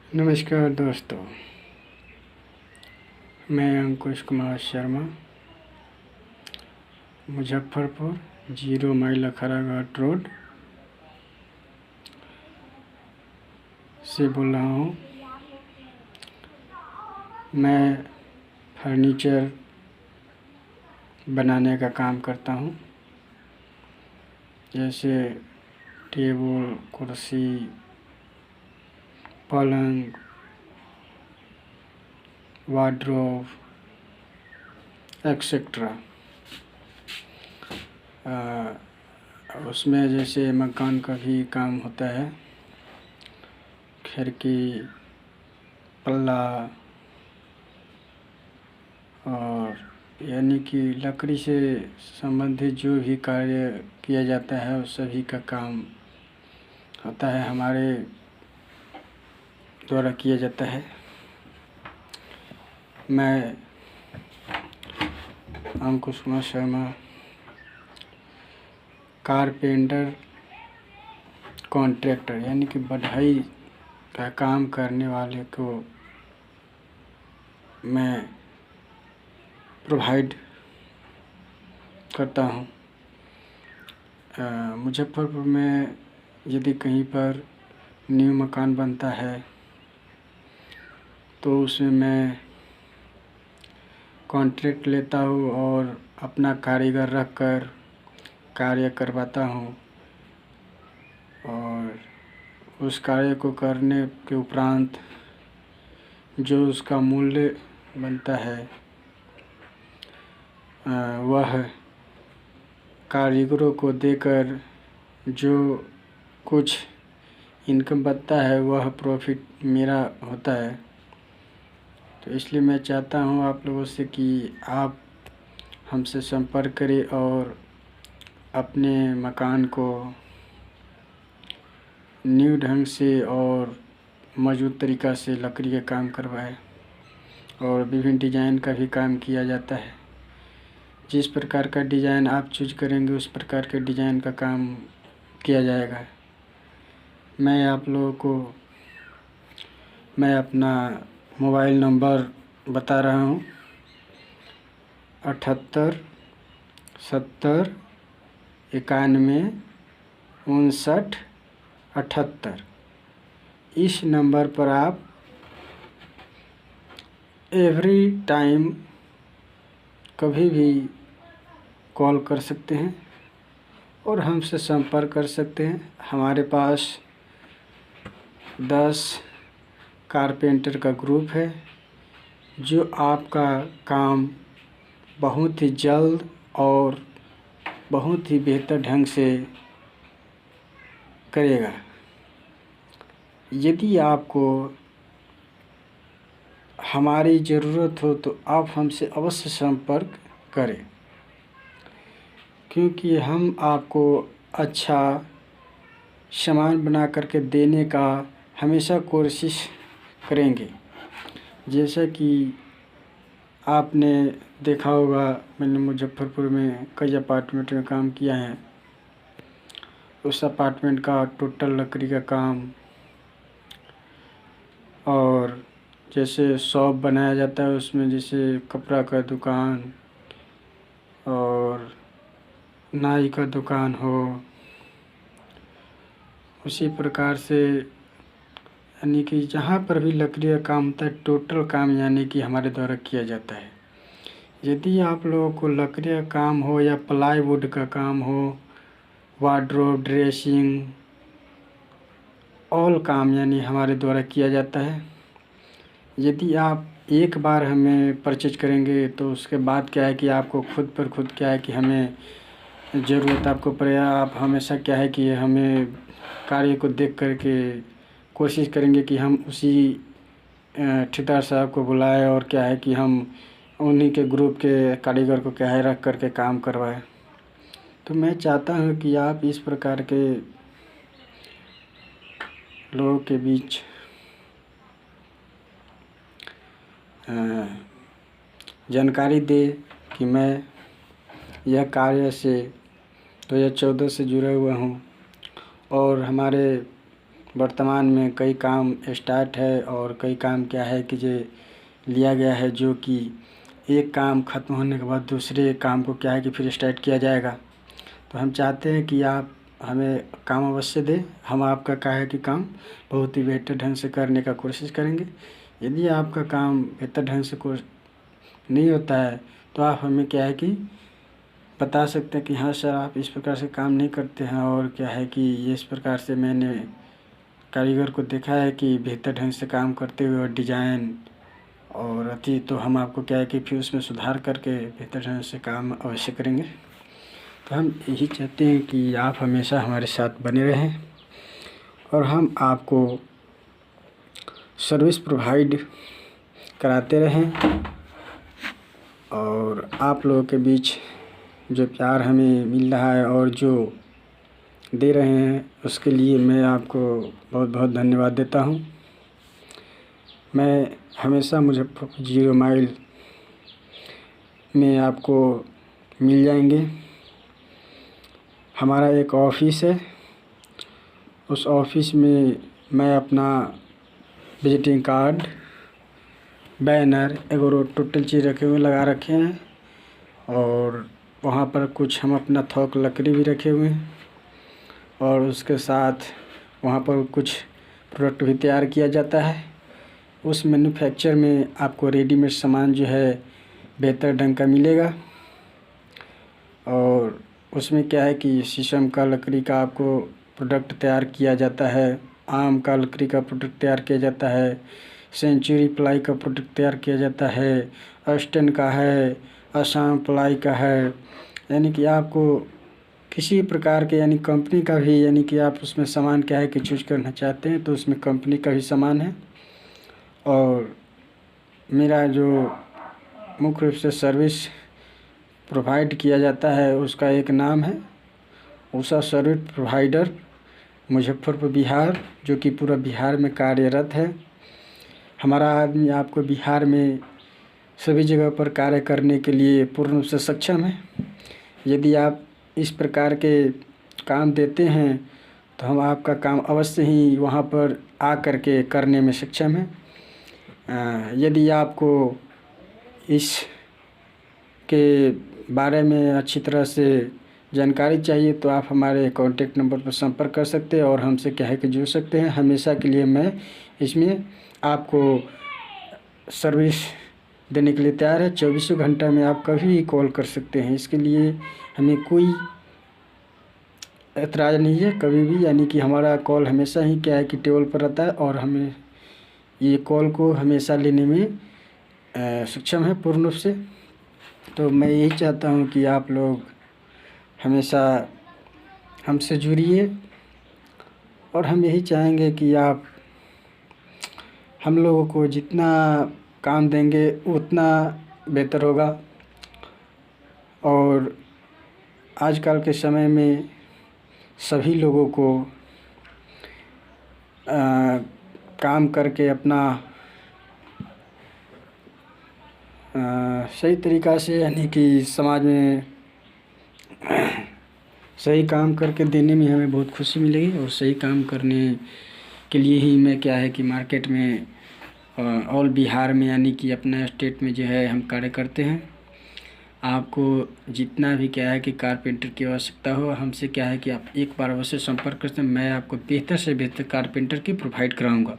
नमस्कार दोस्तों, मैं अंकुश कुमार शर्मा मुजफ्फरपुर 0 माइल अखाड़ाघाट रोड से बोल रहा हूँ। मैं फर्नीचर बनाने का काम करता हूँ, जैसे टेबल, कुर्सी, पलंग, वार्डरोब एक्सेट्रा। उसमें जैसे मकान का भी काम होता है, खिड़की, पल्ला, और यानी कि लकड़ी से संबंधित जो भी कार्य किया जाता है उस सभी का काम होता है, हमारे द्वारा किया जाता है। मैं अंकुश कुमार शर्मा कारपेंटर कॉन्ट्रैक्टर यानी कि बढ़ई का काम करने वाले को मैं प्रोवाइड करता हूँ। मुजफ्फरपुर में यदि कहीं पर न्यू मकान बनता है तो उसमें मैं कॉन्ट्रैक्ट लेता हूँ और अपना कारीगर रख कर कार्य करवाता हूँ, और उस कार्य को करने के उपरांत जो उसका मूल्य बनता है वह कारीगरों को देकर जो कुछ इनकम बनता है वह प्रॉफिट मेरा होता है। तो इसलिए मैं चाहता हूँ आप लोगों से कि आप हमसे संपर्क करें और अपने मकान को न्यू ढंग से और मजबूत तरीक़ा से लकड़ी का काम करवाएं, और विभिन्न डिज़ाइन का भी काम किया जाता है। जिस प्रकार का डिज़ाइन आप चूज करेंगे उस प्रकार के डिज़ाइन का काम किया जाएगा। मैं अपना मोबाइल नंबर बता रहा हूँ, 78 70 91 59 78। इस नंबर पर आप एवरी टाइम कभी भी कॉल कर सकते हैं और हमसे संपर्क कर सकते हैं। हमारे पास 10 कारपेंटर का ग्रुप है जो आपका काम बहुत ही जल्द और बहुत ही बेहतर ढंग से करेगा। यदि आपको हमारी ज़रूरत हो तो आप हमसे अवश्य संपर्क करें, क्योंकि हम आपको अच्छा सामान बना करके देने का हमेशा कोशिश करेंगे। जैसा कि आपने देखा होगा, मैंने मुजफ्फरपुर में कई अपार्टमेंट में काम किया है। उस अपार्टमेंट का टोटल लकड़ी का काम, और जैसे शॉप बनाया जाता है उसमें जैसे कपड़ा का दुकान और नाई का दुकान हो, उसी प्रकार से यानी कि जहाँ पर भी लकड़ी का काम होता है टोटल काम यानी कि हमारे द्वारा किया जाता है। यदि आप लोगों को लकड़ी का काम हो या प्लाईवुड का काम हो, वार्डरोब, ड्रेसिंग, ऑल काम यानी हमारे द्वारा किया जाता है। यदि आप एक बार हमें परचेज करेंगे तो उसके बाद क्या है कि आपको खुद पर खुद क्या है कि हमें ज़रूरत आपको पड़ेगा। आप हमेशा क्या है कि हमें कार्य को देख कर के कोशिश करेंगे कि हम उसी ठेकेदार साहब को बुलाएं और क्या है कि हम उन्हीं के ग्रुप के कारीगर को क्या है रख कर के काम करवाएं। तो मैं चाहता हूं कि आप इस प्रकार के लोगों के बीच जानकारी दे कि मैं यह कार्य से 2014 से जुड़ा हुआ हूँ, और हमारे वर्तमान में कई काम स्टार्ट है और कई काम क्या है कि जो लिया गया है, जो कि एक काम ख़त्म होने के बाद दूसरे काम को क्या है कि फिर स्टार्ट किया जाएगा। तो हम चाहते हैं कि आप हमें काम अवश्य दें। हम आपका क्या है कि काम बहुत ही बेहतर ढंग से करने का कोशिश करेंगे। यदि आपका काम बेहतर ढंग से नहीं होता है तो आप हमें क्या है कि बता सकते हैं कि हाँ सर, आप इस प्रकार से काम नहीं करते हैं, और क्या है कि ये इस प्रकार से मैंने कारीगर को देखा है कि बेहतर ढंग से काम करते हुए और डिजाइन और अति, तो हम आपको क्या है कि फिर उसमें सुधार करके बेहतर ढंग से काम अवश्य करेंगे। तो हम यही चाहते हैं कि आप हमेशा हमारे साथ बने रहें और हम आपको सर्विस प्रोवाइड कराते रहें। और आप लोगों के बीच जो प्यार हमें मिल रहा है और जो दे रहे हैं, उसके लिए मैं आपको बहुत बहुत धन्यवाद देता हूँ। मैं हमेशा मुजफ्फरपुर 0 माइल में आपको मिल जाएंगे। हमारा एक ऑफ़िस है, उस ऑफ़िस में मैं अपना विजिटिंग कार्ड, बैनर एगो टोटल चीज़ रखे हुए लगा रखे हैं, और वहाँ पर कुछ हम अपना थोक लकड़ी भी रखे हुए हैं, और उसके साथ वहाँ पर कुछ प्रोडक्ट भी तैयार किया जाता है। उस मैन्युफैक्चर में आपको रेडीमेड सामान जो है बेहतर ढंग का मिलेगा, और उसमें क्या है कि शीशम का लकड़ी का आपको प्रोडक्ट तैयार किया जाता है, आम का लकड़ी का प्रोडक्ट तैयार किया जाता है, सेंचुरी प्लाई का प्रोडक्ट तैयार किया जाता है, अस्टन का है, असम प्लाई का है। यानी कि आपको किसी प्रकार के यानी कंपनी का भी, यानी कि आप उसमें सामान क्या है कि चूज करना चाहते हैं तो उसमें कंपनी का भी सामान है। और मेरा जो मुख्य रूप से सर्विस प्रोवाइड किया जाता है उसका एक नाम है उषा सर्विस प्रोवाइडर, मुजफ्फरपुर बिहार, जो कि पूरा बिहार में कार्यरत है। हमारा आदमी आपको बिहार में सभी जगह पर कार्य करने के लिए पूर्ण रूप से सक्षम है। यदि आप इस प्रकार के काम देते हैं तो हम आपका काम अवश्य ही वहाँ पर आ कर के करने में सक्षम है। यदि आपको इस के बारे में अच्छी तरह से जानकारी चाहिए तो आप हमारे कॉन्टैक्ट नंबर पर संपर्क कर सकते हैं और हमसे क्या है कि जुड़ सकते हैं। हमेशा के लिए मैं इसमें आपको सर्विस देने के लिए तैयार है। 24 घंटा में आप कभी भी कॉल कर सकते हैं, इसके लिए हमें कोई एतराज़ नहीं है कभी भी। यानी कि हमारा कॉल हमेशा ही क्या है कि टेबल पर रहता है और हमें ये कॉल को हमेशा लेने में सक्षम है पूर्ण रूप से। तो मैं यही चाहता हूँ कि आप लोग हमेशा हमसे जुड़िए, और हम यही चाहेंगे कि आप हम लोगों को जितना काम देंगे उतना बेहतर होगा। और आजकल के समय में सभी लोगों को काम करके अपना सही तरीक़ा से, यानी कि समाज में सही काम करके देने में हमें बहुत खुशी मिलेगी। और सही काम करने के लिए ही मैं क्या है कि मार्केट में ऑल बिहार में, यानी कि अपना स्टेट में जो है हम कार्य करते हैं। आपको जितना भी क्या है कि कारपेंटर की आवश्यकता हो, हमसे क्या है कि आप एक बार अवश्य संपर्क करते हैं। मैं आपको बेहतर से बेहतर कारपेंटर की प्रोवाइड कराऊंगा।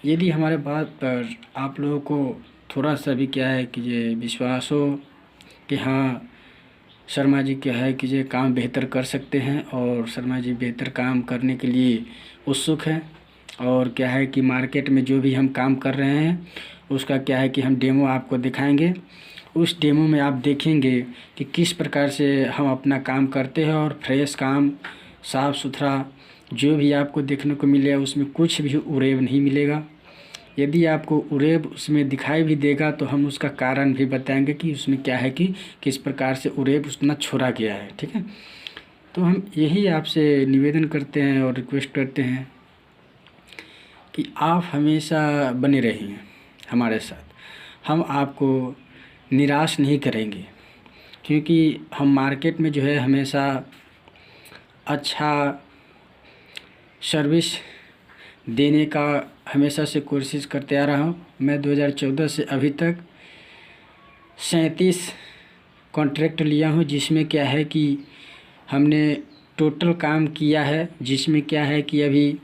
यदि हमारे बात पर आप लोगों को थोड़ा सा भी क्या है कि ये विश्वास हो कि हाँ शर्मा जी क्या है कि ये काम बेहतर कर सकते हैं, और शर्मा जी बेहतर काम करने के लिए उत्सुक हैं, और क्या है कि मार्केट में जो भी हम काम कर रहे हैं उसका क्या है कि हम डेमो आपको दिखाएंगे। उस डेमो में आप देखेंगे कि किस प्रकार से हम अपना काम करते हैं, और फ्रेश काम, साफ़ सुथरा जो भी आपको देखने को मिलेगा उसमें कुछ भी उरेब नहीं मिलेगा। यदि आपको उरेब उसमें दिखाई भी देगा तो हम उसका कारण भी बताएंगे कि उसमें क्या है कि किस प्रकार से उरेब उतना छोड़ा गया है। ठीक है, तो हम यही आपसे निवेदन करते हैं और रिक्वेस्ट करते हैं कि आप हमेशा बने रहिए हमारे साथ। हम आपको निराश नहीं करेंगे, क्योंकि हम मार्केट में जो है हमेशा अच्छा सर्विस देने का हमेशा से कोशिश करते आ रहा हूँ। मैं 2014 से अभी तक 37 कॉन्ट्रैक्ट लिया हूँ, जिसमें क्या है कि हमने टोटल काम किया है, जिसमें क्या है कि अभी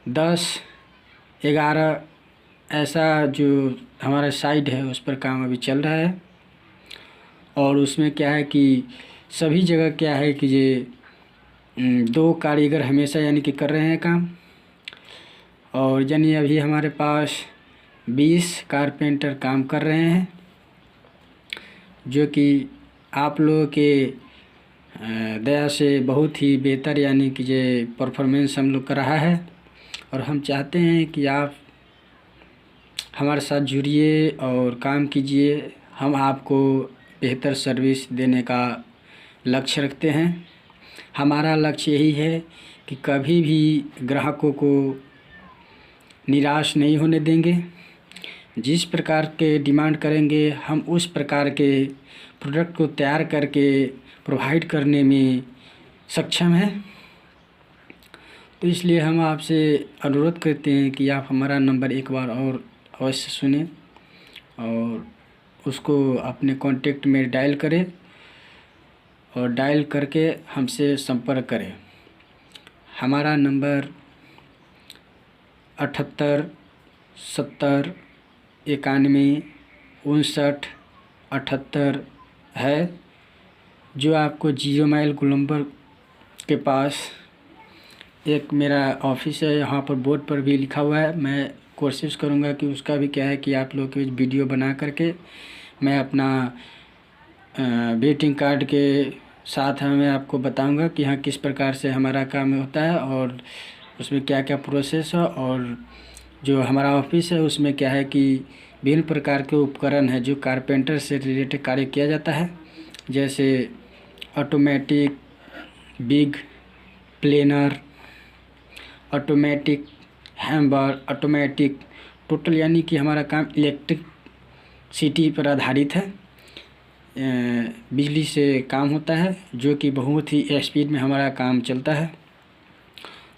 10-11 ऐसा जो हमारा साइट है उस पर काम अभी चल रहा है। और उसमें क्या है कि सभी जगह क्या है कि ये 2 कारीगर हमेशा यानी कि कर रहे हैं काम। और यानी अभी हमारे पास 20 कारपेंटर काम कर रहे हैं, जो कि आप लोगों के दया से बहुत ही बेहतर यानी कि ये परफॉर्मेंस हम लोग कर रहा है। और हम चाहते हैं कि आप हमारे साथ जुड़िए और काम कीजिए। हम आपको बेहतर सर्विस देने का लक्ष्य रखते हैं। हमारा लक्ष्य यही है कि कभी भी ग्राहकों को निराश नहीं होने देंगे। जिस प्रकार के डिमांड करेंगे हम उस प्रकार के प्रोडक्ट को तैयार करके प्रोवाइड करने में सक्षम हैं। तो इसलिए हम आपसे अनुरोध करते हैं कि आप हमारा नंबर एक बार और अवश्य सुनें और उसको अपने कॉन्टेक्ट में डायल करें और डायल करके हमसे संपर्क करें। हमारा नंबर 78 70 91 59 78 है, जो आपको 0 माइल गोलंबर के पास एक मेरा ऑफिस है। यहाँ पर बोर्ड पर भी लिखा हुआ है। मैं कोशिश करूँगा कि उसका भी क्या है कि आप लोग के वीडियो बना करके मैं अपना वेटिंग कार्ड के साथ मैं आपको बताऊंगा कि हाँ किस प्रकार से हमारा काम होता है और उसमें क्या क्या प्रोसेस है। और जो हमारा ऑफिस है उसमें क्या है कि विभिन्न प्रकार के उपकरण है जो कारपेंटर से रिलेटेड कार्य किया जाता है, जैसे automatic big planar, automatic hammer, automatic total, यानी कि हमारा काम इलेक्ट्रिसिटी पर आधारित है। बिजली से काम होता है, जो कि बहुत ही स्पीड में हमारा काम चलता है।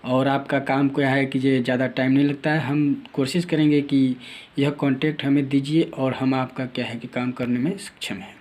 और आपका काम क्या है कि ये ज़्यादा टाइम नहीं लगता है। हम कोशिश करेंगे कि यह कॉन्टैक्ट हमें दीजिए और हम आपका क्या है कि काम करने में सक्षम हैं।